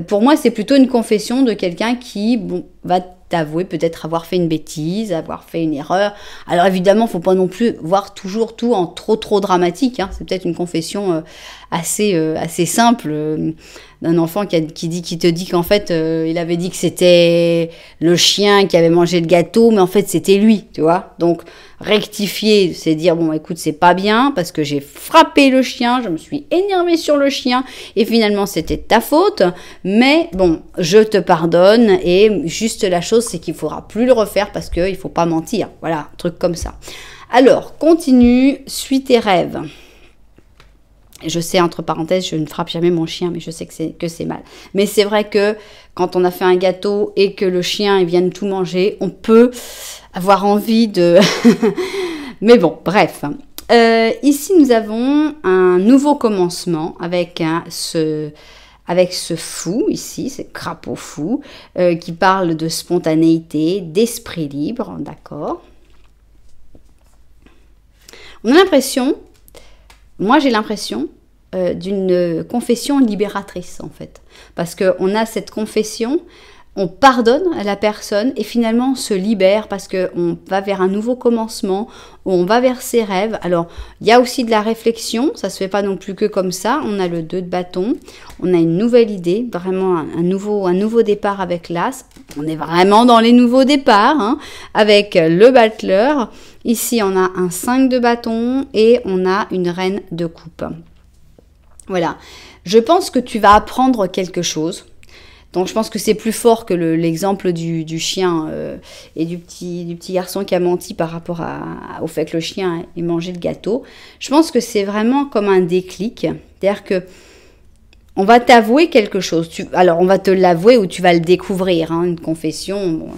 Pour moi, c'est plutôt une confession de quelqu'un qui va t'avouer peut-être avoir fait une bêtise, avoir fait une erreur. Alors évidemment, faut pas non plus voir toujours tout en trop dramatique. Hein. C'est peut-être une confession assez simple d'un enfant qui te dit qu'en fait, il avait dit que c'était le chien qui avait mangé le gâteau, mais en fait c'était lui, tu vois. Donc rectifier, c'est dire bon, écoute, c'est pas bien parce que j'ai frappé le chien, je me suis énervée sur le chien et finalement c'était ta faute. Mais bon, je te pardonne et juste la chose, c'est qu'il faudra plus le refaire parce qu'il faut pas mentir. Voilà, un truc comme ça. Alors, continue, suis tes rêves. Je sais, entre parenthèses, je ne frappe jamais mon chien, mais je sais que c'est mal. Mais c'est vrai que quand on a fait un gâteau et que le chien il vient de tout manger, on peut avoir envie de... Mais bon, bref. Ici, nous avons un nouveau commencement avec ce fou, ici, ce crapaud fou, qui parle de spontanéité, d'esprit libre, d'accord. On a l'impression... Moi, j'ai l'impression d'une confession libératrice, en fait. Parce qu'on a cette confession, on pardonne à la personne et finalement on se libère parce qu'on va vers un nouveau commencement, on va vers ses rêves. Alors, il y a aussi de la réflexion, ça ne se fait pas non plus que comme ça. On a le 2 de bâton, on a une nouvelle idée, vraiment un nouveau départ avec l'As. On est vraiment dans les nouveaux départs, hein, avec le battleur. Ici, on a un 5 de bâton et on a une reine de coupe. Voilà. Je pense que tu vas apprendre quelque chose. Donc je pense que c'est plus fort que l'exemple du chien et du petit garçon qui a menti par rapport au fait que le chien ait mangé le gâteau. Je pense que c'est vraiment comme un déclic. C'est-à-dire que on va t'avouer quelque chose. Alors on va te l'avouer ou tu vas le découvrir, hein, une confession. Bon,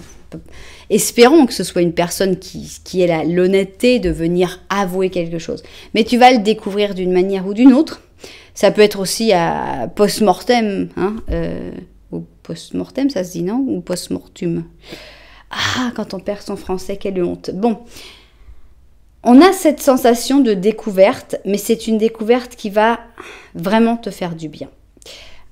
espérons que ce soit une personne qui ait l'honnêteté de venir avouer quelque chose. Mais tu vas le découvrir d'une manière ou d'une autre. Ça peut être aussi à post-mortem, hein, ou post-mortem, ça se dit, non? Ou post-mortum. Ah, quand on perd son français, quelle honte. Bon, on a cette sensation de découverte, mais c'est une découverte qui va vraiment te faire du bien.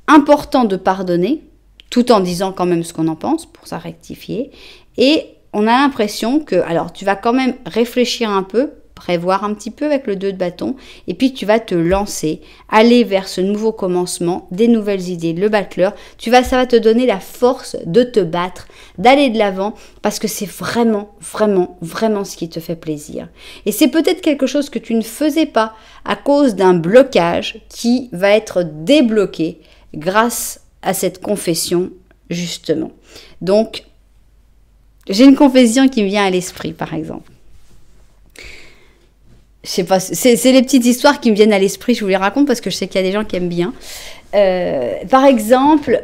Important de pardonner, tout en disant quand même ce qu'on en pense, pour ça rectifier. Et on a l'impression que, alors tu vas quand même réfléchir un peu, prévoir un petit peu avec le 2 de bâton, et puis tu vas te lancer, aller vers ce nouveau commencement, des nouvelles idées, le battleur. Ça va te donner la force de te battre, d'aller de l'avant, parce que c'est vraiment, vraiment, vraiment ce qui te fait plaisir. Et c'est peut-être quelque chose que tu ne faisais pas à cause d'un blocage qui va être débloqué grâce à cette confession, justement. Donc, j'ai une confession qui me vient à l'esprit, par exemple. Je sais pas, c'est les petites histoires qui me viennent à l'esprit, je vous les raconte parce que je sais qu'il y a des gens qui aiment bien. Par exemple,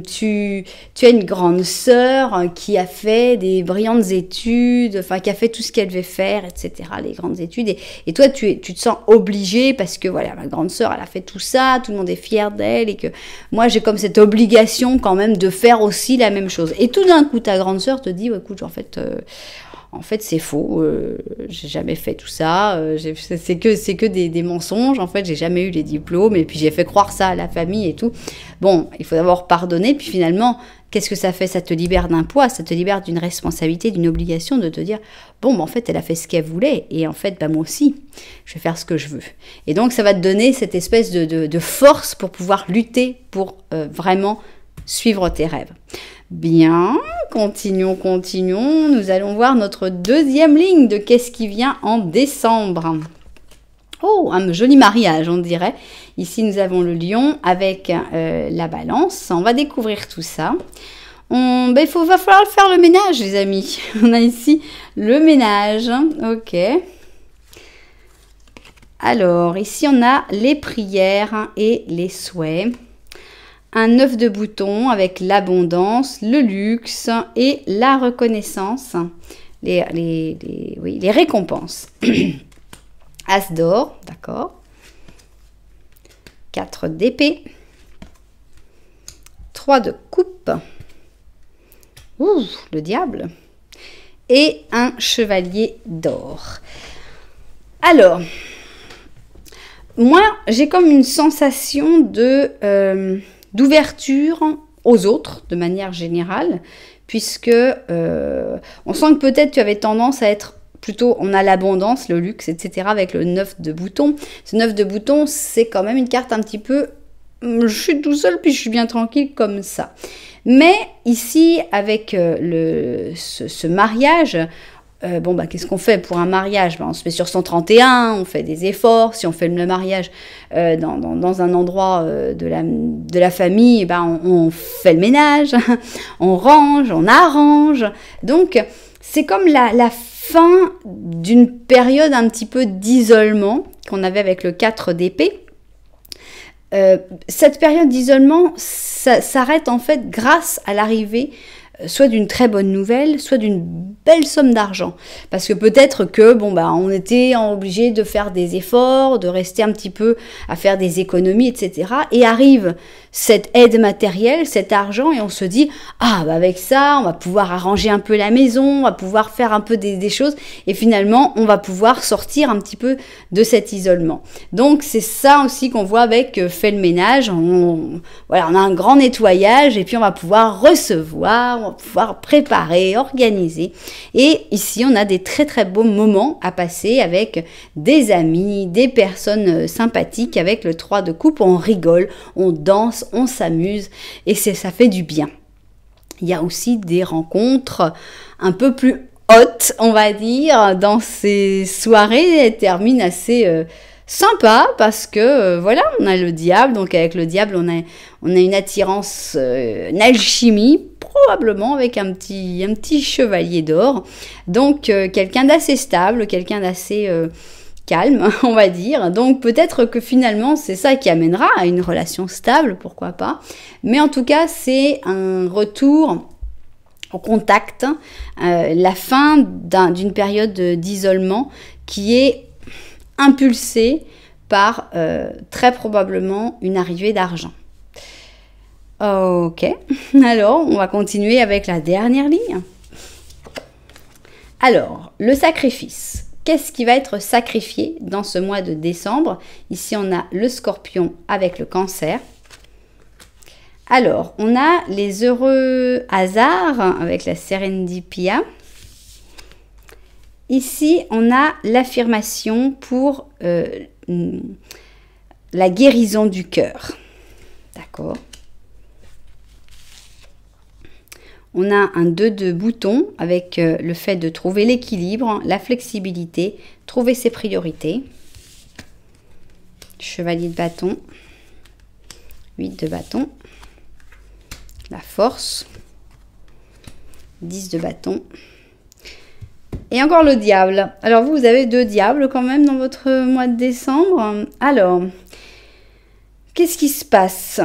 tu as une grande sœur qui a fait des brillantes études, enfin qui a fait tout ce qu'elle devait faire, etc., les grandes études, et toi tu te sens obligée parce que voilà, ma grande sœur elle a fait tout ça, tout le monde est fier d'elle, et que moi j'ai comme cette obligation quand même de faire aussi la même chose. Et tout d'un coup ta grande sœur te dit, écoute, en fait, c'est faux. J'ai jamais fait tout ça. C'est que des mensonges. En fait, j'ai jamais eu les diplômes. Et puis, j'ai fait croire ça à la famille et tout. Bon, il faut d'abord pardonner. Puis finalement, qu'est-ce que ça fait? Ça te libère d'un poids. Ça te libère d'une responsabilité, d'une obligation de te dire, bon, en fait, elle a fait ce qu'elle voulait. Et en fait, moi aussi, je vais faire ce que je veux. Et donc, ça va te donner cette espèce de force pour pouvoir lutter pour vraiment suivre tes rêves. Bien, continuons. Nous allons voir notre deuxième ligne de qu'est-ce qui vient en décembre. Oh, un joli mariage, on dirait. Ici, nous avons le lion avec la balance. On va découvrir tout ça. Va falloir faire le ménage, les amis. On a ici le ménage. Ok. Alors, ici, on a les prières et les souhaits. Un 9 de bouton avec l'abondance, le luxe et la reconnaissance, les récompenses. As d'or, d'accord. 4 d'épée. 3 de coupe. Ouh, le diable. Et un chevalier d'or. Alors, moi, j'ai comme une sensation d'ouverture aux autres, de manière générale, puisque on sent que peut-être tu avais tendance à être plutôt, on a l'abondance, le luxe, etc., avec le 9 de bouton. Ce 9 de bouton, c'est quand même une carte un petit peu, je suis tout seul, puis je suis bien tranquille comme ça. Mais ici, avec ce mariage, qu'est-ce qu'on fait pour un mariage? On se met sur 131, on fait des efforts. Si on fait le mariage dans un endroit de la famille, on fait le ménage, on range, on arrange. Donc, c'est comme la fin d'une période un petit peu d'isolement qu'on avait avec le 4 d'épée. Cette période d'isolement s'arrête en fait grâce à l'arrivée soit d'une très bonne nouvelle, soit d'une belle somme d'argent. Parce que peut-être que, on était obligé de faire des efforts, de rester un petit peu à faire des économies, etc. Et arrive cette aide matérielle, cet argent, et on se dit, avec ça, on va pouvoir arranger un peu la maison, on va pouvoir faire un peu des choses, et finalement, on va pouvoir sortir un petit peu de cet isolement. Donc, c'est ça aussi qu'on voit avec Fait le ménage. On a un grand nettoyage, et puis on va pouvoir recevoir, on va pouvoir préparer, organiser. Et ici, on a des très très beaux moments à passer avec des amis, des personnes sympathiques. Avec le 3 de coupe, on rigole, on danse, on s'amuse et ça fait du bien. Il y a aussi des rencontres un peu plus hautes, on va dire, dans ces soirées. Elles terminent assez sympa parce que voilà, on a le diable, donc avec le diable on a une attirance, une alchimie, probablement avec un petit chevalier d'or, donc quelqu'un d'assez stable, quelqu'un d'assez calme, on va dire, donc peut-être que finalement c'est ça qui amènera à une relation stable, pourquoi pas, mais en tout cas c'est un retour au contact, la fin d'une période d'isolement qui est impulsé par très probablement une arrivée d'argent. Ok, alors on va continuer avec la dernière ligne. Alors, le sacrifice. Qu'est-ce qui va être sacrifié dans ce mois de décembre? Ici, on a le scorpion avec le cancer. Alors, on a les heureux hasards avec la serendipia. Ici, on a l'affirmation pour la guérison du cœur. D'accord. On a un 2 de bouton avec le fait de trouver l'équilibre, la flexibilité, trouver ses priorités. Chevalier de bâton. 8 de bâton. La force. 10 de bâton. Et encore le diable. Alors vous avez 2 diables quand même dans votre mois de décembre. Alors, qu'est-ce qui se passe?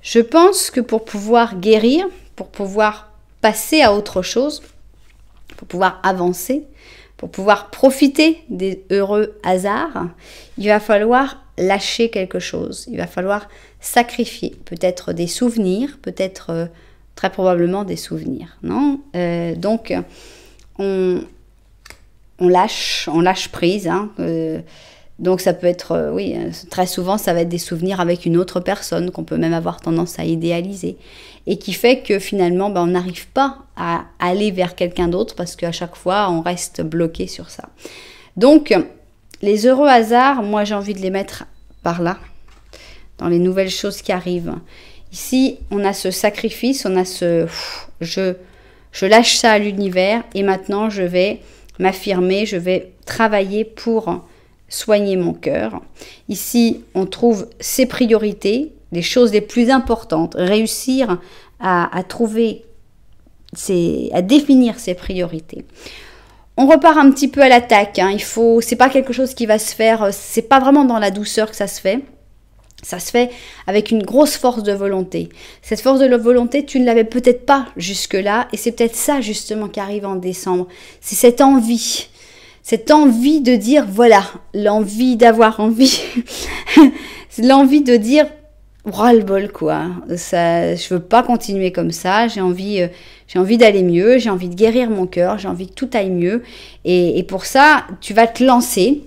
Je pense que pour pouvoir guérir, pour pouvoir passer à autre chose, pour pouvoir avancer, pour pouvoir profiter des heureux hasards, il va falloir lâcher quelque chose. Il va falloir sacrifier peut-être des souvenirs, peut-être très probablement des souvenirs. Non donc, on lâche prise. Hein, donc ça peut être, oui, très souvent ça va être des souvenirs avec une autre personne qu'on peut même avoir tendance à idéaliser et qui fait que finalement on n'arrive pas à aller vers quelqu'un d'autre parce qu'à chaque fois on reste bloqué sur ça. Donc les heureux hasards, moi j'ai envie de les mettre par là, dans les nouvelles choses qui arrivent. Ici on a ce sacrifice, on a ce je lâche ça à l'univers et maintenant je vais m'affirmer, je vais travailler pour soigner mon cœur. Ici, on trouve ses priorités, les choses les plus importantes, réussir à trouver, à définir ses priorités. On repart un petit peu à l'attaque. Hein. C'est pas quelque chose qui va se faire, c'est pas vraiment dans la douceur que ça se fait. Ça se fait avec une grosse force de volonté. Cette force de volonté, tu ne l'avais peut-être pas jusque-là, et c'est peut-être ça justement qui arrive en décembre. C'est cette envie de dire, voilà, l'envie d'avoir envie, l'envie de dire, ras-le-bol quoi, ça, je veux pas continuer comme ça, j'ai envie d'aller mieux, j'ai envie de guérir mon cœur, j'ai envie que tout aille mieux, et pour ça, tu vas te lancer.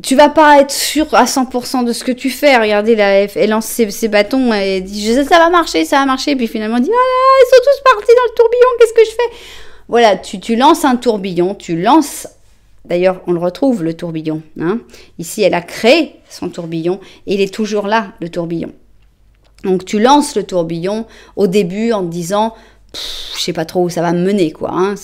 Tu vas pas être sûr à 100% de ce que tu fais. Regardez, là, elle lance ses bâtons, et dit ça va marcher, puis finalement elle dit, ah, ils sont tous partis dans le tourbillon, qu'est-ce que je fais? Voilà, tu lances un tourbillon, d'ailleurs, on le retrouve, le tourbillon. Hein. Ici, elle a créé son tourbillon et il est toujours là, le tourbillon. Donc, tu lances le tourbillon au début en te disant, je sais pas trop où ça va me mener, quoi. Hein.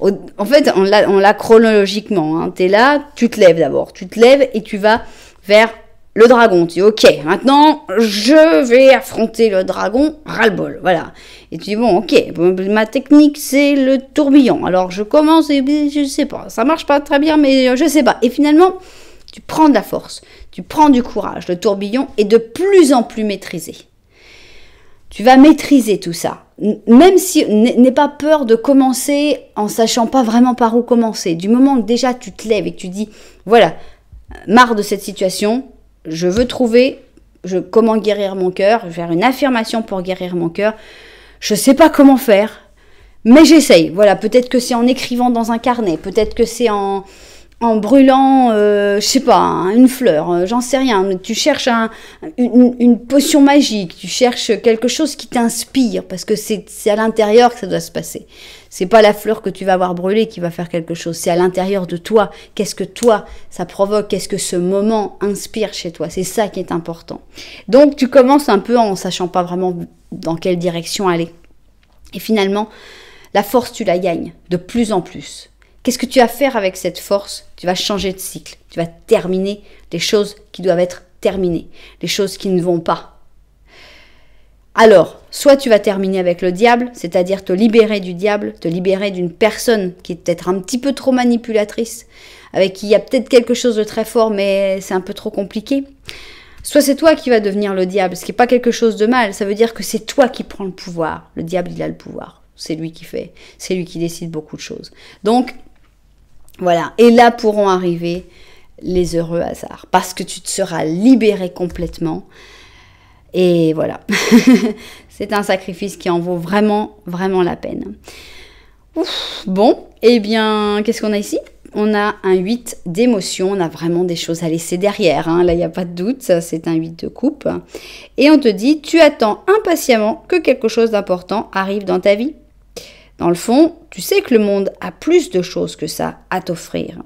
En fait, on l'a chronologiquement. Hein. Tu es là, tu te lèves d'abord. Tu te lèves et tu vas vers le dragon. Tu dis, ok, maintenant, je vais affronter le dragon, ras-le-bol. Voilà. Et tu dis, bon, ok, ma technique, c'est le tourbillon. Alors, je commence et je sais pas, ça marche pas très bien, mais je sais pas. Et finalement, tu prends de la force, tu prends du courage. Le tourbillon est de plus en plus maîtrisé. Tu vas maîtriser tout ça. Même si, n'aie pas peur de commencer en sachant pas vraiment par où commencer. Du moment que déjà tu te lèves et que tu dis, voilà, marre de cette situation, je veux trouver comment guérir mon cœur, faire une affirmation pour guérir mon cœur. Je sais pas comment faire, mais j'essaye. Voilà, peut-être que c'est en écrivant dans un carnet, peut-être que c'est en brûlant, je sais pas, une fleur, j'en sais rien. Tu cherches une potion magique, tu cherches quelque chose qui t'inspire, parce que c'est à l'intérieur que ça doit se passer. C'est pas la fleur que tu vas avoir brûlée qui va faire quelque chose, c'est à l'intérieur de toi. Qu'est-ce que toi, ça provoque, qu'est-ce que ce moment inspire chez toi, c'est ça qui est important. Donc tu commences un peu en sachant pas vraiment dans quelle direction aller. Et finalement, la force, tu la gagnes de plus en plus. Qu'est-ce que tu vas faire avec cette force? Tu vas changer de cycle. Tu vas terminer les choses qui doivent être terminées, les choses qui ne vont pas. Alors, soit tu vas terminer avec le diable, c'est-à-dire te libérer du diable, te libérer d'une personne qui est peut-être un petit peu trop manipulatrice, avec qui il y a peut-être quelque chose de très fort, mais c'est un peu trop compliqué. Soit c'est toi qui vas devenir le diable, ce qui n'est pas quelque chose de mal, ça veut dire que c'est toi qui prends le pouvoir. Le diable, il a le pouvoir, c'est lui qui fait, c'est lui qui décide beaucoup de choses. Donc, voilà, et là pourront arriver les heureux hasards, parce que tu te seras libéré complètement. Et voilà, c'est un sacrifice qui en vaut vraiment, vraiment la peine. Ouf, bon, eh bien, qu'est-ce qu'on a ici? On a un 8 d'émotion, on a vraiment des choses à laisser derrière, hein. Là il n'y a pas de doute, c'est un 8 de coupe. Et on te dit, tu attends impatiemment que quelque chose d'important arrive dans ta vie. Dans le fond, tu sais que le monde a plus de choses que ça à t'offrir.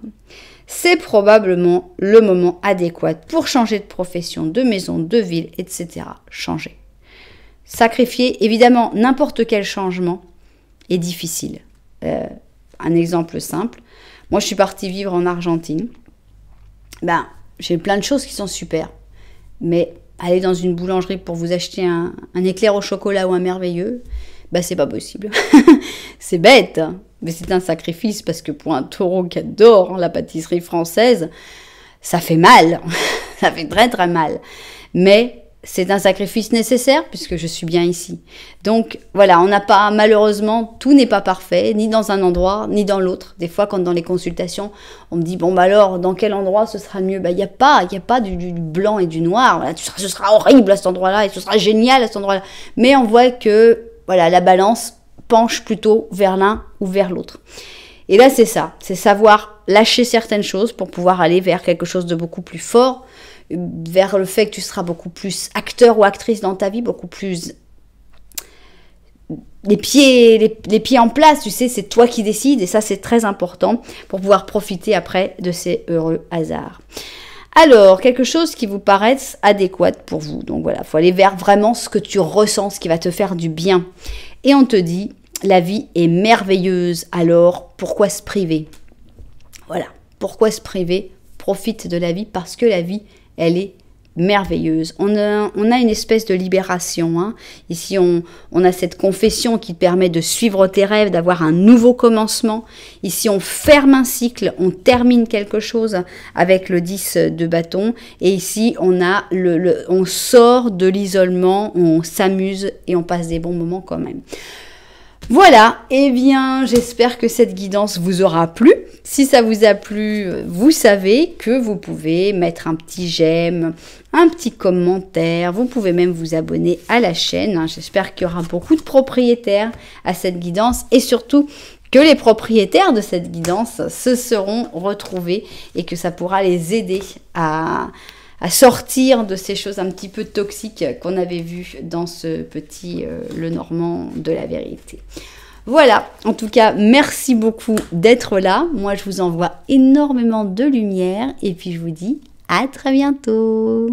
C'est probablement le moment adéquat pour changer de profession, de maison, de ville, etc. Changer. Sacrifier, évidemment, n'importe quel changement est difficile. Un exemple simple. Moi, je suis partie vivre en Argentine. J'ai plein de choses qui sont super. Mais aller dans une boulangerie pour vous acheter un éclair au chocolat ou un merveilleux, c'est pas possible. C'est bête, hein, mais c'est un sacrifice parce que pour un taureau qui adore la pâtisserie française, ça fait mal. Ça fait très très mal. Mais c'est un sacrifice nécessaire puisque je suis bien ici. Donc voilà, on n'a pas, malheureusement, tout n'est pas parfait, ni dans un endroit, ni dans l'autre. Des fois, quand dans les consultations, on me dit, alors, dans quel endroit ce sera mieux? Il n'y a pas du blanc et du noir. Voilà, ce sera horrible à cet endroit-là et ce sera génial à cet endroit-là. Mais on voit que voilà, la balance penche plutôt vers l'un ou vers l'autre. Et là, c'est ça. C'est savoir lâcher certaines choses pour pouvoir aller vers quelque chose de beaucoup plus fort, vers le fait que tu seras beaucoup plus acteur ou actrice dans ta vie, beaucoup plus les pieds en place, tu sais, c'est toi qui décides et ça, c'est très important pour pouvoir profiter après de ces heureux hasards. Alors, quelque chose qui vous paraisse adéquat pour vous. Donc voilà, il faut aller vers vraiment ce que tu ressens, ce qui va te faire du bien. Et on te dit, la vie est merveilleuse, alors pourquoi se priver? Voilà, pourquoi se priver? Profite de la vie parce que la vie, elle est merveilleuse. On a une espèce de libération. Hein. Ici, on a cette confession qui te permet de suivre tes rêves, d'avoir un nouveau commencement. Ici, on ferme un cycle, on termine quelque chose avec le 10 de bâton. Et ici, on sort de l'isolement, on s'amuse et on passe des bons moments quand même. Voilà, eh bien, j'espère que cette guidance vous aura plu. Si ça vous a plu, vous savez que vous pouvez mettre un petit j'aime, un petit commentaire. Vous pouvez même vous abonner à la chaîne. J'espère qu'il y aura beaucoup de propriétaires à cette guidance et surtout que les propriétaires de cette guidance se seront retrouvés et que ça pourra les aider à sortir de ces choses un petit peu toxiques qu'on avait vues dans ce petit Le Normand de la vérité. Voilà, en tout cas, merci beaucoup d'être là. Moi, je vous envoie énormément de lumière et puis je vous dis à très bientôt.